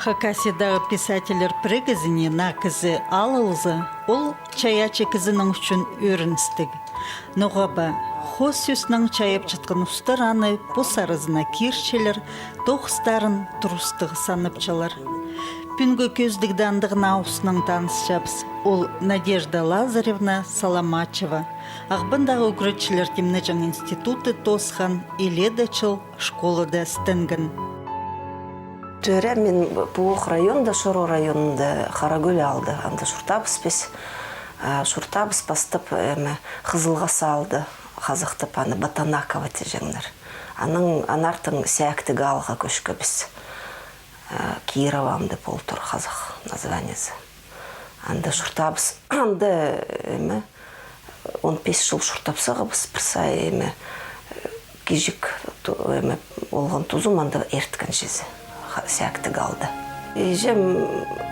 Хакасиядағы писателер пригізіне накізі алылзы, ол чаячы кізінің үшін өріністік. Ноғаба, хос үснің чайып жатқан ұстараны бұсарызына киршелер, тоқыстарын тұрыстығы саныпчалар. Пүнгі көздік дандығын ауысының таныс жабыз. Ол Надежда Лазаревна Соломачева. Ағбындағы үгірітшілер темнежан институты тосқан еледачыл школада стенген. Жөрі мен Пуық районда, Шоро районында Қарагөл алды. Анда Шуртабыс бес. Шуртабыс бастып Қызылға салды. Қазақтып аны Батанакова тежеңдер. Анартың сәктігі алға көшкі біз. Кировамды болтыр қазақ названиясы. Анда Шуртабыс. Анда 15 жыл Шуртабысыға біз бір сай кежік олған тұзым анда ерткін жезі. Сәкті қалды. Ежем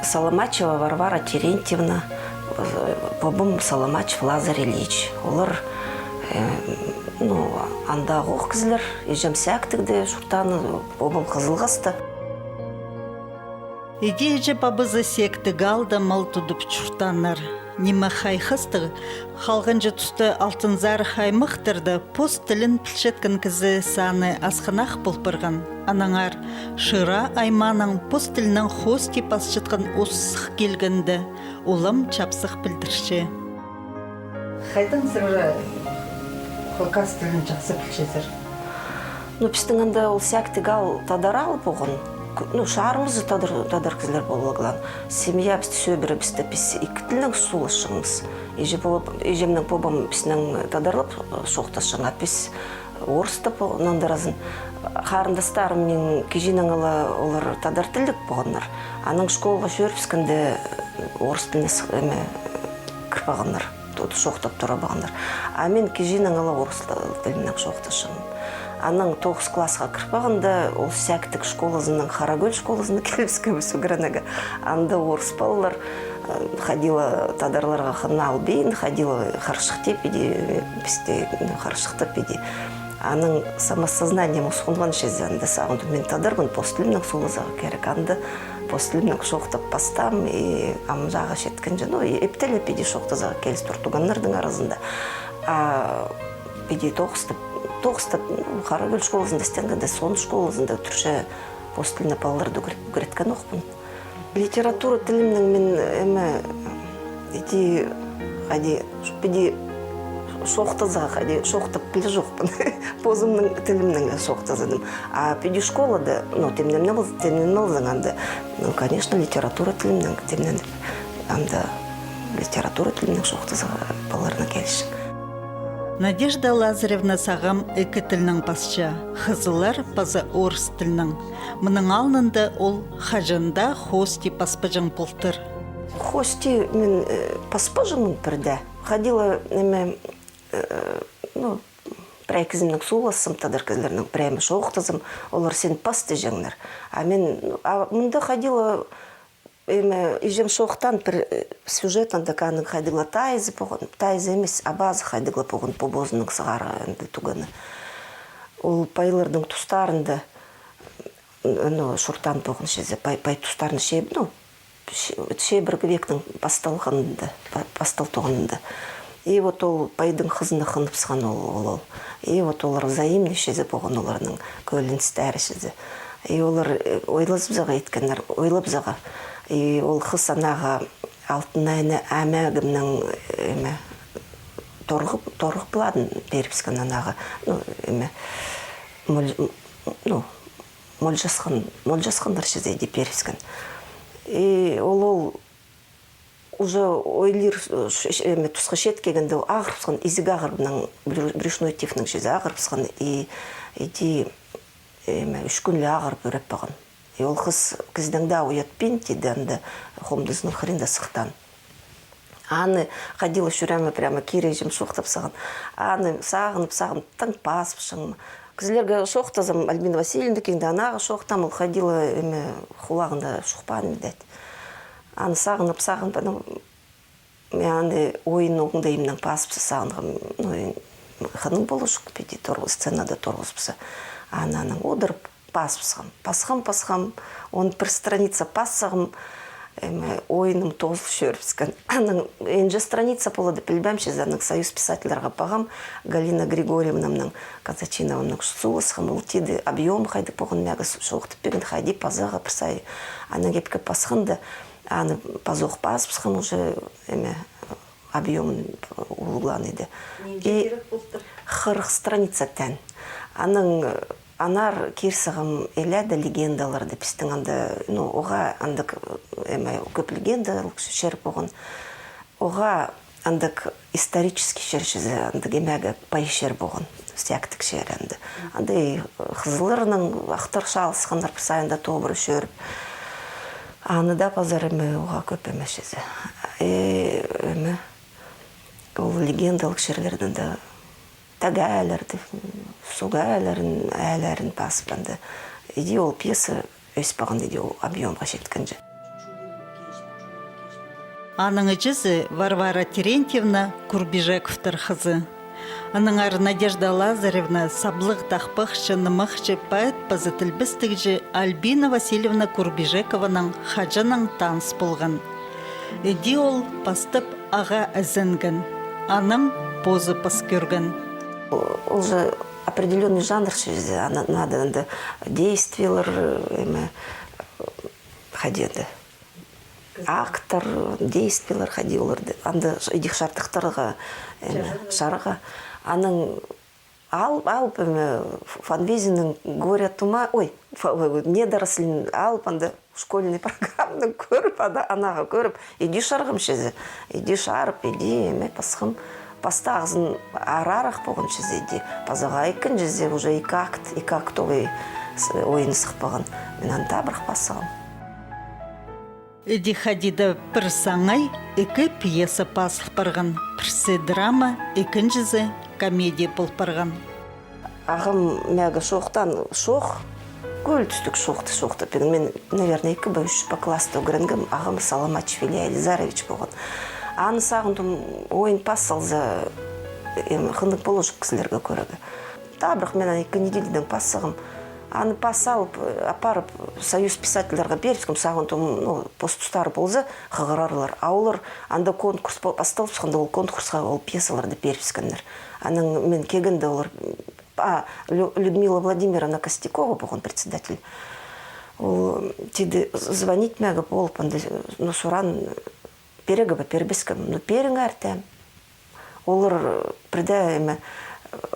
Соломачева Варвара Терентьевна, бабым Соломачев Лазар Ильич. Олар андағы оқ кізілер. Ежем сәктігді шұртаны бабым қызылғасты. Еге еже бабызы сәкті қалды мал тұдып шұртанар. Нема хайхыстығы, қалғанжы тұсты алтынзар хаймықтырды, пост тілін пілшеткен кізі саны асқынақ бұлпырған. Анаңар шыра айманың пост тілінің хости пасшытқан осық келгінді, олым чапсық білдірші. Қайдан сұры хокас тілін жақсы пілшезір? Біздің анда ол сәкті қал тадарал бұғын. Шарымызы тадар кізлер болуғылан. Семья бізді сөбірі бізді біз екі тілінің сұлышыңыз. Ежемнің побам біздің тадарлып соқташыңа біз орыстып нандаразын. Қарындастарым мен кежінің олар тадар тілдік болғанлар. Аның школға шөріпскінді орыс тіліне кірпағанлар. Шоқтап тұра бағанлар. А мен кежінің орыс тілінің соқташыңын. Аның 9 классқа кірпағында ол сәктік школазының, Қарагөл школазының келіпскі өсі гранага. Анда орыс балалар ходила тадарларға қынал бейін, ходила қаршықты педе, бізде қаршықты педе. Аның самосознанием ұсқынған шезе анда сағынды. Мен тадармын постілімнің солызағы керек. Анда постілімнің шоқтап бастам, амжаға шеткен жаны, ептелі педе шоқтазаға келіс тұртуғанлардың арасында. Педе тоғыстып, Қарагөл школасында стенгенде, сон школасында түрші постіліне балаларды көреткен оқпын. Литература тілімнің мен шоқтазақ, шоқтап білі жоқпын. Позымның тілімнің шоқтазадым. А педи школада, темнен мылзаңанды, конечно, литература тілімнің темнен, анда литература тілімнің шоқтазаға балаларына келішін. Надежда Лазаревна сағам екі тілінің пасча, қызылар паза орыс тілінің. Мұның алнында ол хажында хости паспажың бұлтыр. Хости мен паспажыңын бірді. Ходила прәйкізімнің суыласым, тадар кізлерінің прәймі шоқтызым, олар сен пасты жәңнер. А мен мұнда ходила ежем шоқтан бір сюжетанда қаның қайдығла тайзы болған, тайзы емес, абазы қайдығла болған побозының сығары әнді тұғаны. Ол пайлардың тұстарында шұртан болған шезе, пай тұстарын шебіргі вектің пасталтығынында. И вот ол пайдың қызыны қыныпсыған ол. И вот олар взаимный шезе болған оларының көліністәрі шезе. И олар ойлазып заға еткендер, ойлап заға. И ол қыз анаға алтынайны әмәгімнің торғып бұладын беріпскен анаға. Молжасқандар шезейді беріпскен. И ол уже ойлыр тұсқа шет кегенде ағырпсқан, изіг ағырбының брюшной тифінің шезе ағырпсқан. И үш күнлі ағырып өреп баған. И ол қыз кіздіңді уятпен теденді хомдызының хринда сықтан. Аны қадилы шүрәмі прямо кережім шоқтап саған. Аны сағынып, таң пасып шыңым. Кізлерге шоқтазым Альбина Васильевна кеңді анаға шоқтам, ол қадилы құлағында шоқпан едет. Аны сағынып, мен ойын оғында емнің пасыпсы сағынғым. Қаның болу шық педе сценада торғызыпсы. Ананың одырып пасхам, он бір страница пассағым, ойыным тоғыз шөріпскен. Аның енжі страница болады, білбәмші заның союз писательларға бағам, Галина Григорьевнамның Казачиновамның суысқым, ұлтеді объем қайды поғын мәгі шоқтып беген қайды пазаға пірсай. Аның епкі пасқынды, аны пазоқ паспысқым уже объем ұлғылан еді. 40 страница тән. Аның анар кирсағым әләді легендаларды пістің анды, оға андық көп легендалық шеріп оғын. Оға андық исторический шершізі, андық емәгі пай шер болғын, сәктік шер анды. Андай қызылырының ақтыр шалысқандар пысайында тобыры шеріп. Аны да пазар оға көп емешізі. Ол легендалық шерлердің да тәгәлерді, суғәлерін, әлерін пасыпанды. Иди ол пьеса өспаған иди ол объемға жеткенже. Аның жүзі Варвара Терентьевна Курбижековтар қызы. Аның ары Надежда Лазаревна саблық тақпықшы, нымықшы поэт пазытылбістігжі Альбина Васильевна Курбижекованың хажының таныс болған. Иди ол пастып аға әзінген. Аның позы пас көрген. Он же определенный жанр, надо действиялар ходеді. Актор, действиялар ходиларды. Анда идих шартықтарға шарға. Аның алып Фанвизинің горе тума, недорослин алып, анда школьный программның көріп, анаға көріп, иди шарғым шезі, иди шарып, иди пасқым. Паста ағызын арарақ болған шезеді. Пазаға екін жезе уже екі акт ойын сықпаған. Мен анда бірқ пасығым. Иди хадида бір саңай, екі пьеса пасық барған. Бірсі драма, екін жезе комедия бол барған. Ағым мәгі шоқтан шоқ, көл түстік шоқты. Мен, наверное, екі ба үш по класты өгірінгім ағым Саламач Филия Елизарович болған. Аны сағындым ойын пассалзы қындық болушық кісілерге көрігі. Табырық мен екі неделден пассағым. Аны пассалып, апарып союз писательдарға беріскім сағындым постустары болзы қығырарлар. Аулар анда конкурс басталып шықында ол конкурсқа ол пьесаларды беріскендер. Аның мен кегінді олар Людмила Владимировна Костякова болған председатель. Ол теді звонить мәгі болып, сұран перегіба пербескім, перің әртем. Олар преда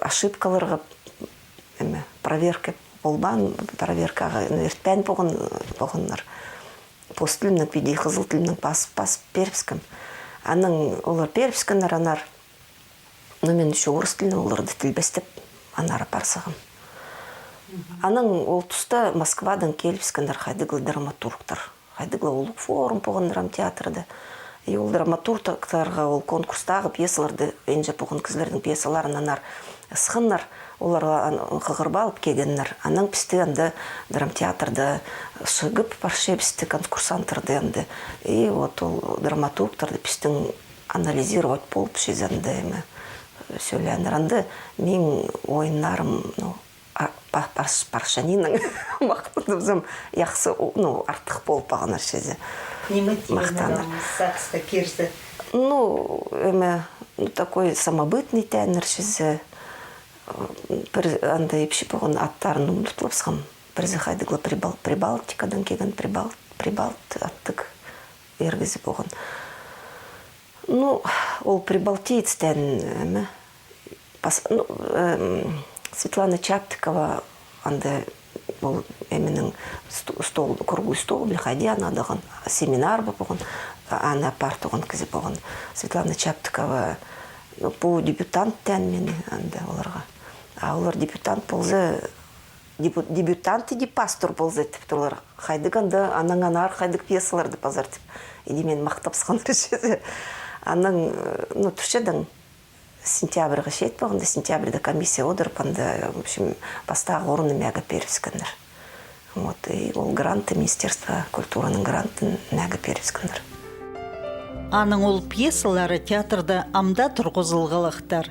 ошибкаларға проверка болбан, проверкаға өртпән болғанлар. Пост тілімнің виде қызыл тілімнің пас пербескім. Аның олар пербескінлер анар, мен үші орыс тілін оларды тілбестіп анары парсығым. Аның ол тұста Москвадан келбескіндер қайдығылы драматургтар. Қайдығылы олық форум болған драмтеатрды. И ол драматургтарға ол конкурстағы пьесаларды, енже болған кізлердің пьесаларын анар сықыннар, оларға қығырбалып кегеннер. Аның пісті анды драмтеатрды шығып парше пісті конкурсанттарды анды. И вот ол драматургтарды пістің анализировать болып шезенді сөйләнір. Анды мен ойынларым паршанинің мақтадымзым яқсы артық болып бағанар шезе. Мақтаныр. Сақсқа керзі? Такой самобытный тәнір шезе. Анда епші болған аттарын ұмытылыпсығым. Бірзі қайдығыла Прибалтикадан кеген Прибалт аттық ергізі болған. Ол Прибалтиец тән Светлана Чаптикова анда ол әменің круглый стол білхайди анадығын семинар болған, ана партығын кізі болған. Светлана Чаптикова бұл дебютант тән мені анда оларға. Олар дебютант болзы, дебютант иди пастор болзы тіпті олар. Қайдық анда аның анар қайдық пьесаларды пазар тіп. Иди мен мақтап сықаныр жеді. Аның, түршедің сентябрьға шет болғанда, сентябрьда комиссия одырып, анда, в общем, бастағы орны мәгі періскендір. Вот, и ол гранты, Министерство культураның грантын мәгі періскендір. Аның ол пьесалары театрда амда тұрғызылғылықтар.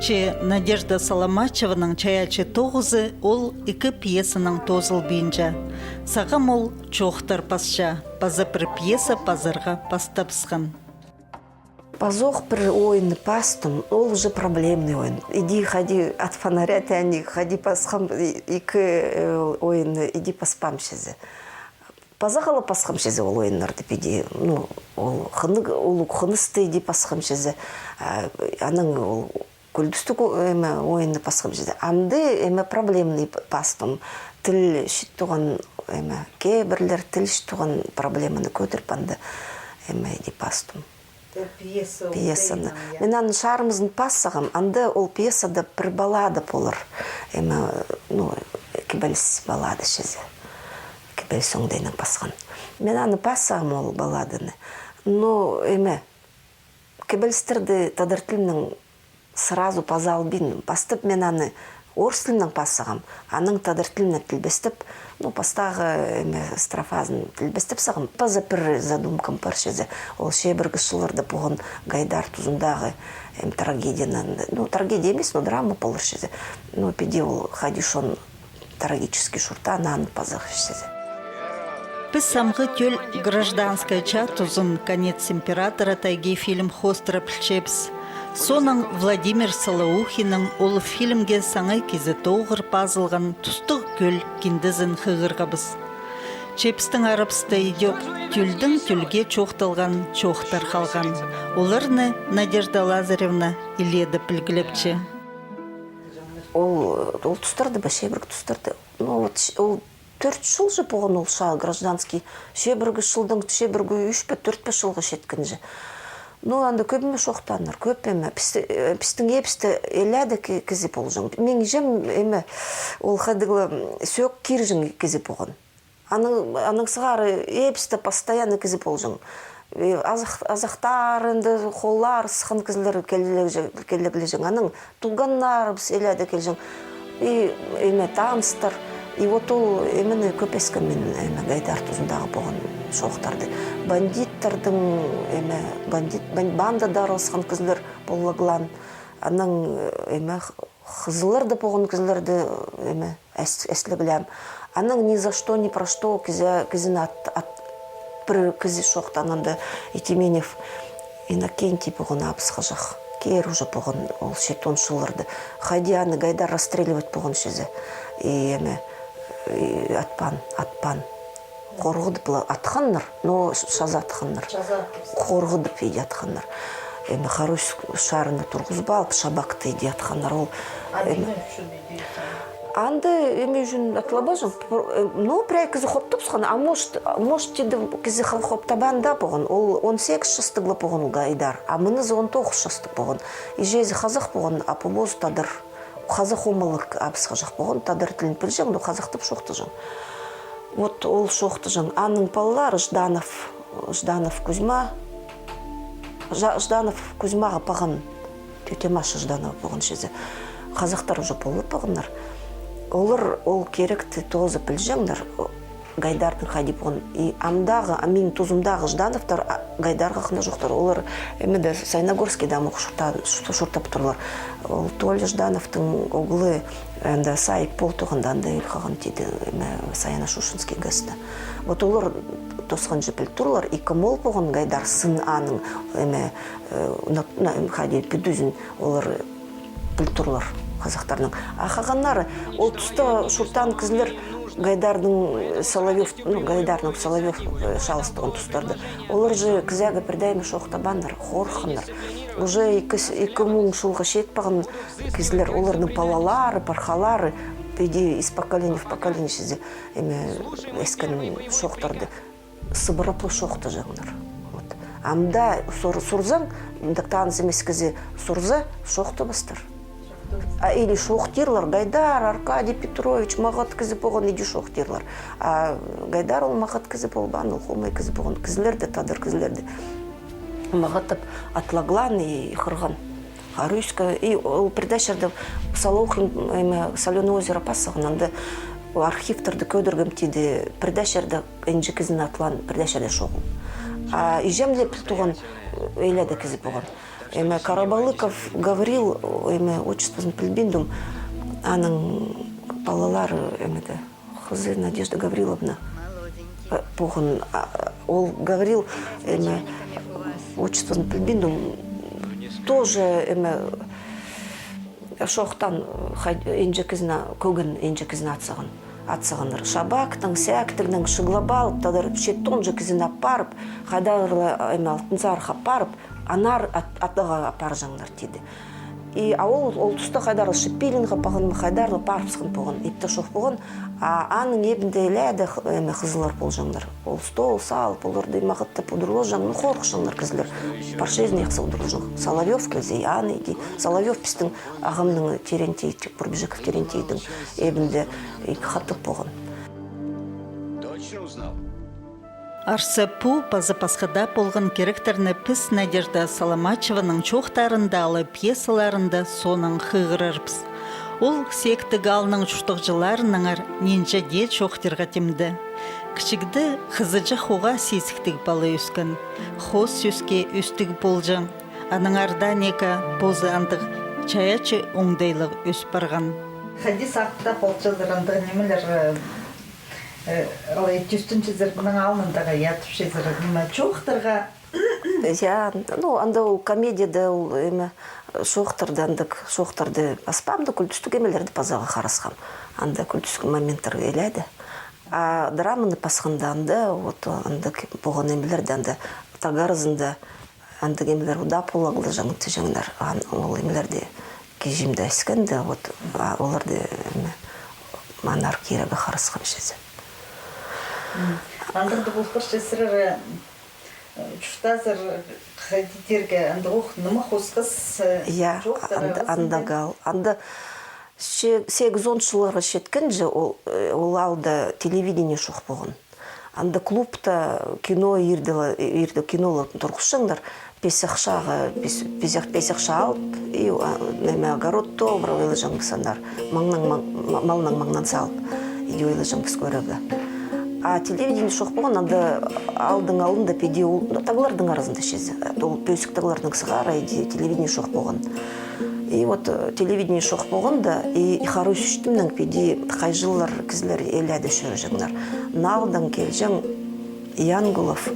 Че Надежда Соломачеваның чаячы тоғызы ол 2 пьесаның тозыл бейінжа. Сағам ол чоқтар пасша, пазы бір пьеса пазарға пастапсқан. Пазох бір ойынны пастым, ол уже проблемный ойын. Иди, ходи от фонаря, тяни, ходи пасхам, екі ойынны, иди паспам шезі. Пазақалы пасхам шезі ол ойынларды педи. Ол қынысты иди пасхам шезі. Аның ол күлдістік ойынны пасхам шезі. Амды проблемный пастым. Тіл шыттуған, кейбірлер тіл шыттуған проблеманы көтірпанды иди пастым. Пьесаны. Мен аны шарымыздың пассағым, анда ол пьесада бір балада болыр. Кебеліс балады шезе. Кебеліс оңдайның пасқан. Мен аны пассағым ол баладыны. Но кебелістерді тадыртылының сразу пазал бин. Бастып мен аны орыс тілінің пассағым. Аның тадыртылына тілбестіп, пастағы строфазын тілбестіп сағым. Паза бір задумкам бар шезе. Ол шебіргі шылырды бұғын Гайдар тұзындағы трагедияны. Трагедия емес, драма болыр шезе. Педе ол хадишон трагический шуртан аны пазағы шезе. Біз самғы төл гражданская ча тұзын конец императора тайге фильм хостра пілчепс. Соның Владимир Солоухинның ол фильмге саңай кезі тоғыр пазылған тұстық көл кендізін қығырғабыз. Чепстің арапсты идеп, түлдің түлге чоқталған чоқтар қалған. Оларны Надежда Лазаревна иледі білгілепче. Ол тұстарды ба, шебіргі тұстарды. Ол 4 жыл же болған ол ша гражданский. Шебіргі жылдың, шебіргі 3-4 жылғы шеткін же. Анда көбіме шоқтаныр, көпеме. Пістің епісті еләді кезі болжың. Мен жем ол қадығылы сөк киржің кезі болған. Аның сығары епісті постоянны кезі болжың. Азақтарынды, қолар, сықын кезілер келегілежің. Аның тұлғаннар еләді келжің. Таныстар. И вот ол көпескі мен Гайдар тұзындағы болған шоқтарды. Бандиттардың, бандадар осқан кізлер болығылан. Аның қызылырды болған кізлерді әслігілем. Аның ни за что, ни про что кізін бір кізі шоқтанынды Етименев Иннокентий болған апысқа жақ. Кейер уже болған ол шетон шылырды. Хадияны Гайдар расстреливать болған шезе. Атпан. Қорғыды бұла атқанныр, но шаза атқанныр. Қорғыды пейде атқаныр. Харусь шарыны тұрғызба алып, шабақты еді атқаныр. Анды жүн атылаба жын. Пряй кізі хоптып сұған, а может деді кізі хоптабанда болған. Ол 18 шыстығылы болған Гайдар, а мұнызы 19 шыстық болған. Ежезі қазақ болған, апымоз тадыр. Қазақ омылық абысқа жақ болған, тадыр тілін пілжен, қазақтып шоқты жын. Вот ол шоқты жын. Аның балалары Жданов Кузьма. Жданов Кузьмаға паған, тетемашы Жданов болған шезе. Қазақтар уже болып пағынлар. Олар ол керекті тоғызы пілжеңдер. Гайдардың қади болған. И амдағы, амин тұзымдағы Ждановтар Гайдарға қына жоқтар. Олар Сайнагорский дамық шұртап тұрлар. Ол Толі Ждановтың оғылы сайып пол тұғындан да үлхаған теді Саяна Шушинский ғасты. Вот олар тосқан жепіл тұрлар. И кымол болған Гайдар сын аның қади пүдізін олар біл тұрлар қазақтарының. Ақағанлары ол тұста шұртан кізлер Гайдардың Соловьев шалыстығын тұстарды. Олар же кізәгі бірдәймі шоқтабандар, қорқындар. Уже 2000 жылғы шетпағын кізлер, олардың палалары, пархалары, пейде из поколения в поколение шезе әскін шоқтарды. Сыбырыплы шоқты жағындар. Амда сұрзаң, дақтаныз емес кізе сұрза шоқты бастыр. Или шоқтирлар, Гайдар, Аркадий Петрович, мағат кізі болған еді шоқтирлар. Гайдар ол мағат кізі болған, ол қолмай кізі болған кізілерді, тадыр кізілерді. Мағатып атлаглан и қырған. Арүйскі, и ол передачарда Солоухин, Соленое озеро пасығынанды архивтарды көдіргім теді, передачарда әнжі кізін атлан передачарда шоғыл. Ижемле туган эйләде кизи буган. Эме Карабалыков Гаврил, эме отчествосын билбиндум, аның балалары эмеде, кызы Надежда Гавриловна буган. Ол Гаврил эме отчествосын билбиндум, тоже эме шохтан инжекизна көген инжекизна атсагыныр. Шабактың, сәктігнің шыглабал, тадар шеттон жекізін апарып, қайдағырлы әме алтынзар апарып, анар атыға апар жаңдар теді. И ол тұста қайдарлы шепелінға пағын, қайдарлы парпсығын пұғын, епті шоқ пұғын, аның ебінде әләді қызылар бол жаңдар. Ол стол, сал, оларды мағытты пұдырлы жаң, қорқ жаңдар кізілер. Паршезін еқсы ұдырлы жаң. Соловьев кілзей, аны еді. Соловьев пістің ағымның терентейді, Пұрбежеков терентейдің ебінде қаттық пұғын. Точно узнал? Арсапу Пазапасхада болған керектерні піс Надежда Соломачеваның чоқтарындалы пьесаларында соның қығырырпыз. Ол секті галының жұштықжыларыныңар ненжеде чоқтырға темді. Кішігді қызыжы хуға сесіктік балы үскін. Хос сөзге үстік болжың. Аныңарда нека бозы андық чаячы оңдайлық өс барған. Хадис ақта болчылдырынды немелер алай түстінші зіргінің алындағы ятып шезірі неме чоқтырға. Я, анда ол комедияда ол эме шоқтырды, андық шоқтырды аспамды күлтүстік емелерді пазаға қарасқам. Анда күлтүстік моменттар еледі. А драманы пасқында анда, андық болған емелерді анда тагарызында андық емелер ұдап олагылы жаңытты жаңдар. Ол емелерді кежімді әскенді, оларды манар керегі қарасқам шезі. Андырды бұлқыр жесірі жүштазыр қадидерге андық нұмы қосқыз жоқтары. Андагал. Анда 8-10 жылларға шеткен же ол алда телевидение шоқ болған. Анда клубта кино ерді кинолы тұрғышыңдар, песақша алып, неме огород добра ойлы жаңбысандар, малның маңнан салып, иде ойлы жаңбыс көрігі. А телевидение шоқ болған, анда алдың педе ол тағылардың арасында шезі. Ол пөсік тағылардың сығара, телевидение шоқ болған. И телевидение шоқ болған да, и хару сүштімнің педе қай жыллар кізілер еләді шөрі жаңдар. Налдан келжің Янгулов,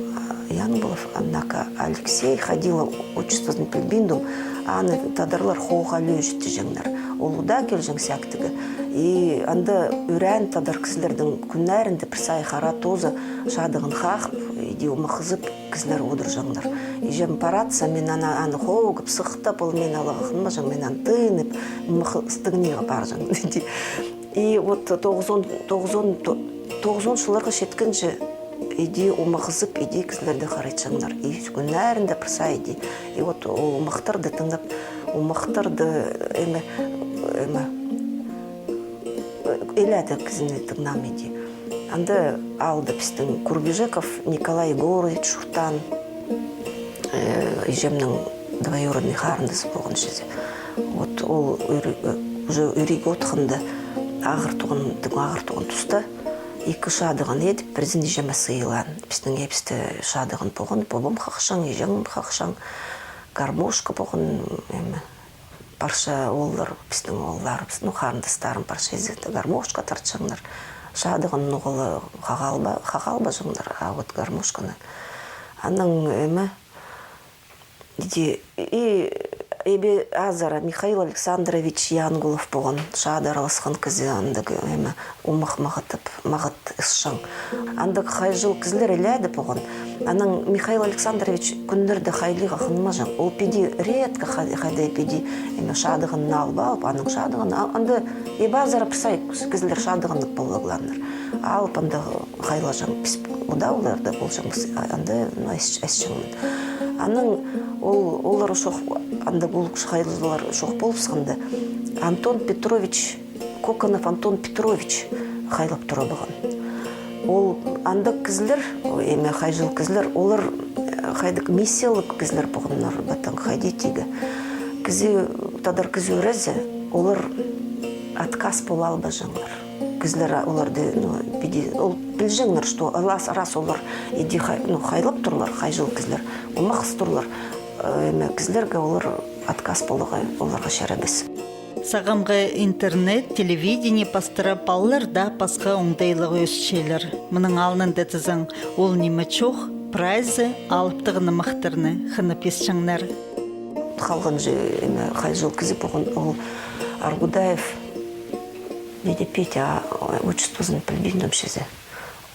однако Алексей ходила отчествосын пілбіндум, аны тадарлар хоғалы өжітті жаңдар. Олуда келжің сәктігі. И анда үрән тадар кізілердің күнәрінде бір сай қара тозы шадығын қақып, иде omaqızып кізілер одыр жаңдар. И жем паратса, мен аны хоғып, сықтап, ол мен алағықын ба жаң, мен аны тыйынып, стығынеға бар жаң. И 90 жыларға шеткінші иде omaqızып, иде кізілерді қарайт жаңдар. И күнәрінде бір сай иде. И omaqtарды тыңдап, omaqtарды эләді кізіне тыңнам еді. Анда алды пістің Пұрбежеков Николай Егорович Шухтан, ежемнің двоюродный қарындысы болған шезе. Ол уже үрек отқынды ағыр туған тұста, екі шадығын едіп, бірзін ежеме сыйлан. Пістің епісті шадығын болған, бобым қақшан, ежем қақшан, гармошка болған, парша олар, пістің олар, қарындыстарын парша езекті гармошка тартшаңдар. Шадығын нұғылы қағалба жаңдар, гармошканы. Аның Эбе азара Михаил Александрович Янгулов болған шады араласқан кізі андығы умақ мағыт ұсшың. Андығы қай жыл кізілер әләді болған. Аның Михаил Александрович күндерді қайлиға қынма жаң. Ол педи редкі қайдай педи шадығын алба алып, аның шадығын анды эбе азара пырсай кізілер шадығынлық болғыланыр. Алып андығы қайла жаң піс бұда оларды бол жаң анды әс жаңын. Аның олар шоқ, анда бұл қайлылар шоқ болып сығынды. Антон Петрович, Коконов Антон Петрович қайлап тұра бұған. Ол анда кізілер, қайжыл кізілер, олар қайдық миссиялық кізілер бұғынлар бәттің қайды тегі. Тадар кізі өрәзі, олар отказ бол алба жаңлар. Кізілер оларды, ол білжіңнер, что раз олар иди хайлап турлар, хай жыл кізлер, умақс турлар, кізлерге олар отказ болуға, оларға шәрәбіз. Сағамғы интернет, телевидение пастыра баллар да пасқа оңдайлығы өсшелер. Мұның алынын дәтізің ол немі чоқ, прайзы алыптығыны мақтырны, қыны песчіңнер. Қалған хай жыл кізі болған ол Аргудаев, неде Петя, отчествосын білбеймдім шезе.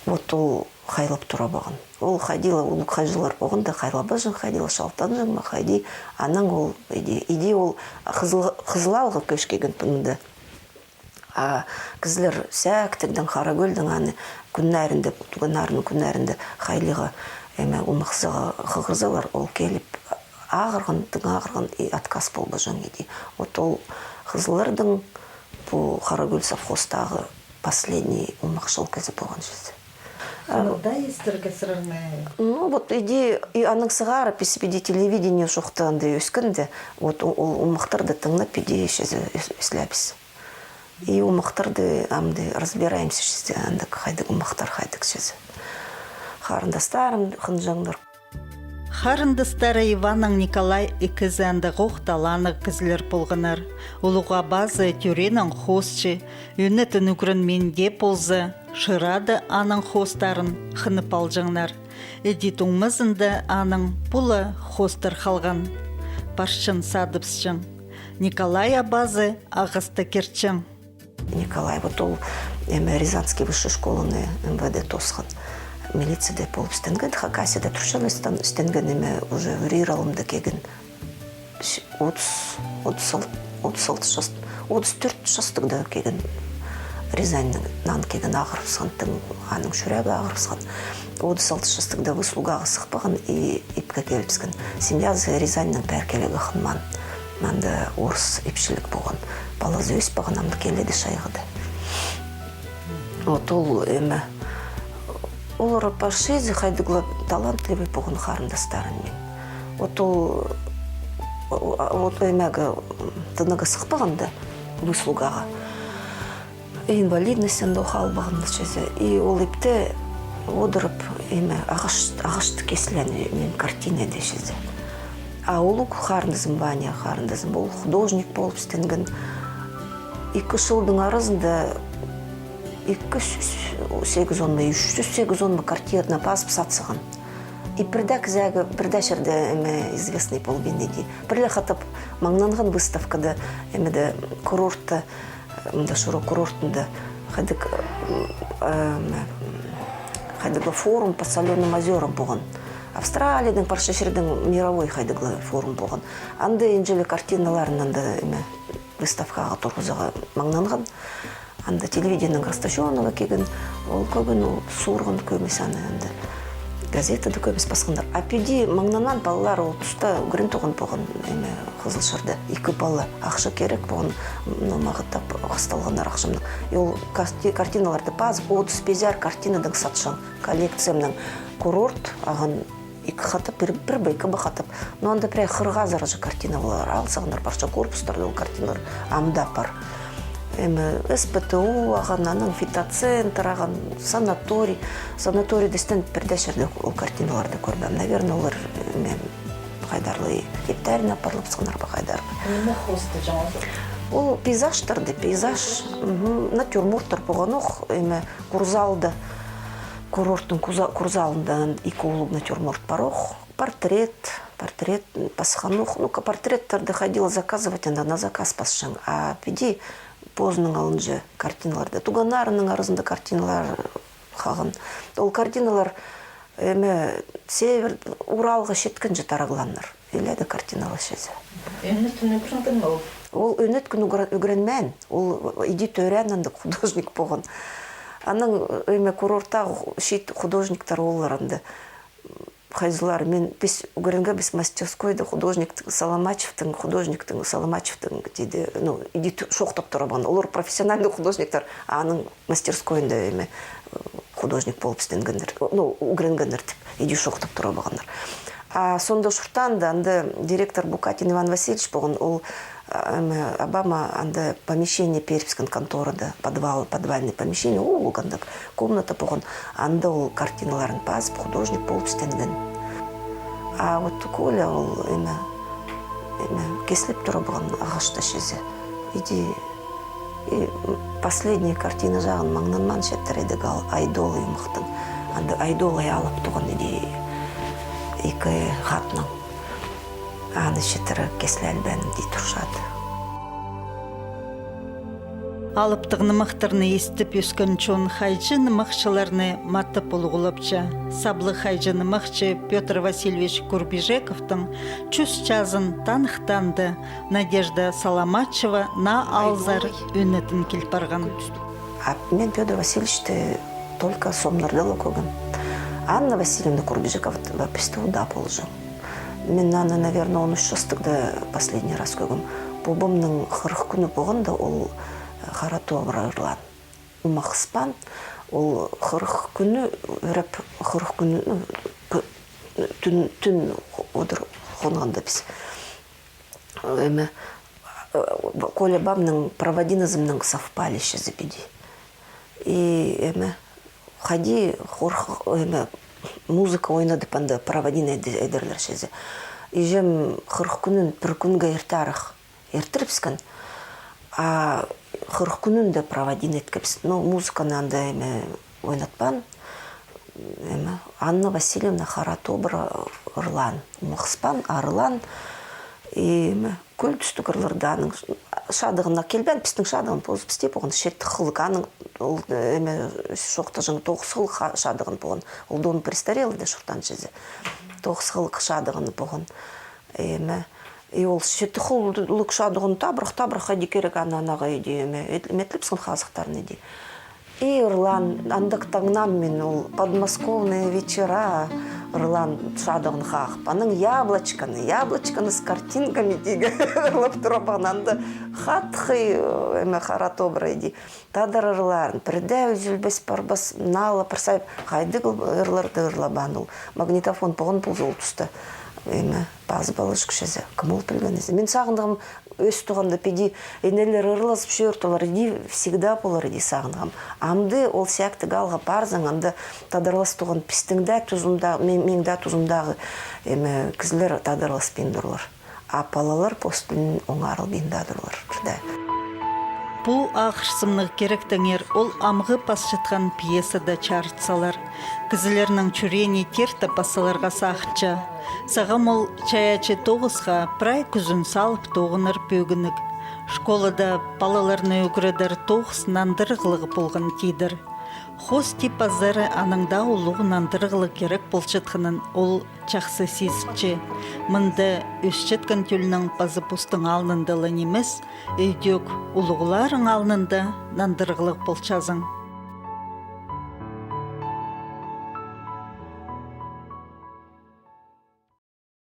Вот ол хайлап тұра болған. Ол хайдила, ол хайжилар болғанда хайлабы жын хайдила, шалтан жын хайди, аның ол, иди ол қызылалғы көшкеген пынды. Кізлер сәктігдің, қарагөлдің аны күннәрінде, туғанарының күннәрінде хайлиға умақсыға қығызалар ол келіп ағырғын отказ болбы жын иди. Вот ол қызылардың бұл қарагөл совхозтағы последний умақшыл кізі болған жезі. Да, естірге сұрыңы? Ну, вот иди, аның сығары песіпеде телевидение жоқтығынды өскінді, вот ол умақтарды тыңнап иди шезі өсләбіз. И умақтарды амды разбираемся шезі, андық хайдық умақтар хайдық шезі. Қарындастарым қынжаңдар. Харындыстары Иваның Николай икізәнді ғоқталаны кізлер болғынар. Олуға базы тюренің хосчы, үнетін үгірін менде болзы, шырады аның хостарын қынып алжыңнар. Эдитуңмызынды аның бұлы хостыр қалған. Баршын садыпсчың. Николай базы ағысты керчің. Николай, вот ол Рязанский высшей школыны МВД тосқан. Милицияда болып істенген, Хакасияда тұршан істенген уже риралымды кеген 34 жастығда кеген Рязаннан кеген ағырысқан, аның шүрәгі ағырысқан. 36 жастығда выслуғағы сықпаған ипке келіпскен. Семьязы Рязаннан пәркелігі қынман. Манды орыс епшілік болған. Балазы өс баған амды келеді шайғыды. Вот ол олар паршезі хайдығылы талантливый болған қарындастарын мен. Вот ол әмәгі тынығы сықпағанда выслуғаға. Инвалидностен доқал бағынды шезі. И ол епті одырып ағашты кесілен мен картина дешезі. А олу қарындызым Ваня, қарындызым ол художник болып істенген. 2 жылдың арызында 200-300 картина басып сатсыған. И бірдә жерде известный болбен еді. Бірлі қатып маңнанған выставкада курортта, шырок курортында қайдығы форум по соленым озерам болған. Австралияның парша жердің мировой қайдығы форум болған. Анды енжелі картиналарын выставкаға тұрғызыға маңнанған. Анда телевидениенің расташуаныға кеген, ол көбін сұрғын көмесаны, газетады көмес басқындар. Апеди маңнанан балалар ол тұста үгірін тоғын болған қызылшырды. 2 бала ақшы керек болған, мағыттап қысталғандар ақшымның. Ол картиналарды баз 35 картинаның сатшын, коллекциямның курорт ағын 2 қатып, бір байқы бақатып. Но анда пряй қырға заржы картина олар алсағындар, барша корпустарды ол картиналар амда бар. СПТУ аған, аның фитоцентр аған, санаторий. Санаторий дестен бірдә жерде ол картиналарды көрбәм. Наверное, олар қайдарлы ептәрін апарлып сығынарба қайдарлы. Нені хосты жаңағы? Ол пейзажтарды, пейзаж, натюрморттар болған оқ, курзалды, курорттың курзалында 2 улық натюрморт бар оқ. Портрет пасқан оқ. Портреттарды қайдила заказывать, на заказ пасшың. А педи Позның алынжы картиналарды. Туғанарының арызында картиналар қағын. Ол картиналар север Уралға шеткен жетарағыланыр. Еледі картиналы шезі. Өнеттің үгірінген ол? Ол өнеттің үгірінмен. Ол иди төрәнінді художник болған. Аның курорттағы шет художниктар оларынды. Хайзылар, мен біз үгірінгі біз мастерскойды художниктің Соломачевтың, дейді, иди шоқтап тұрабан. Олар профессиональный художниктар, аның мастерскойында художник болып істенгендер, үгірінгендер тіп, иди шоқтап тұрабағандар. Сонда шұртанда, директор Букатин Иван Васильевич болған, ол Обама анда помещение Пермскан конторада, подвальное помещение, ол гандак комната погон, анда ол картиналарын пазып, художник болып істенген. А вот Коля ол кеслеп тұра болған ағашта шезе. И последняя картина жағын маңнан маншеттер еді гал айдолы юмықтың. Анда айдолы алып туған еді екі хатның. Аны шеттері кеслі әлбән дей тұршады. Алыптығыны мақтырны естіп өскен чон хайчы нымақшыларны матып олығылыпча. Саблы хайчы нымақчы Петр Васильевич Курбижековтың чүс чазын танықтанды Надежда Саламатчева на алзар үнетін келпарған. Мен Петр Васильевичті только сомнардылы көгім. Анна Васильевна Курбижекова пестуда положил. Мен аны, наверное, 13 жастықда последний раз көгім. Бобымның 40 күні болғанда ол Харату Абрарлан. Умақспан, ол 40 күні өріп, 40 күні түн одыр қонғанда біз. Коля бабның проводинызымның совпалище забеди. И ходи, музыка ойнады панда проводина әдерлер шезе. И жем 40 күнін бір күнге ертарық ертіріпскен. А 40 күнін де проводин еткіпсін. Но музыканы анда ойнатпан. Анна Васильевна Харатобра ұрлан. Мұқспан арылан. И көл түстік ұрларданың шадығына келбен, пістің шадығын позып істеп, оған шетті қылғаның, шоқта жаңы 9 қыл шадығын болған. Ол доны престарелі де шұртан жезе. 9 қыл шадығын болған. И ол шетті қылық шадығын табырық әді керек анаға еді, метліпсін қазықтарын еді. И ұрлан, андық таңнам мен ол подмосковные вечера ұрлан шадығын қағып. Аның яблочканы с картинками дейгі ұрлап тұрабаған. Анды қатқы Харатобра еді. Тадар ұрларын, бірді өзілбес барбас, нала пірсайып, қайды ұрларды ұрлабан ол. Магнитофон бұғын бұл жол тұсты. Базы балыш күшезе, кім ол білген езі. Мен сағындығым өз тұғанда педи енелер ұрласып шөйіртілер еді, всегда болар еді сағындығым. Амды ол сияқты ғалға барзың, анда тадарлас тұған пістіңді тұзымдағы, меңді тұзымдағы кізлер тадарлас бейіндірлер. А палалар постылын оңарыл бейіндадырлар. Бұл ақырсымнық керектіңер ол амғы пасшытқан пьесада чарытсалар. Кізілерінің чүрені тер тапасыларға сақытча. Сағам ол чаячы тоғысқа прай күзін салып тоғыныр пөгінік. Школада балаларны өгірідір тоғыс нандырғылығы болған тейдір. Хос типазары аныңда олуғы нандырғылы керек болчытқының ол чақсы сезіпче. Мында өсчеткен төлінің пазы пұстың алнындылы немес, өйдек ұлығыларың алнында нандырғылық болчазың.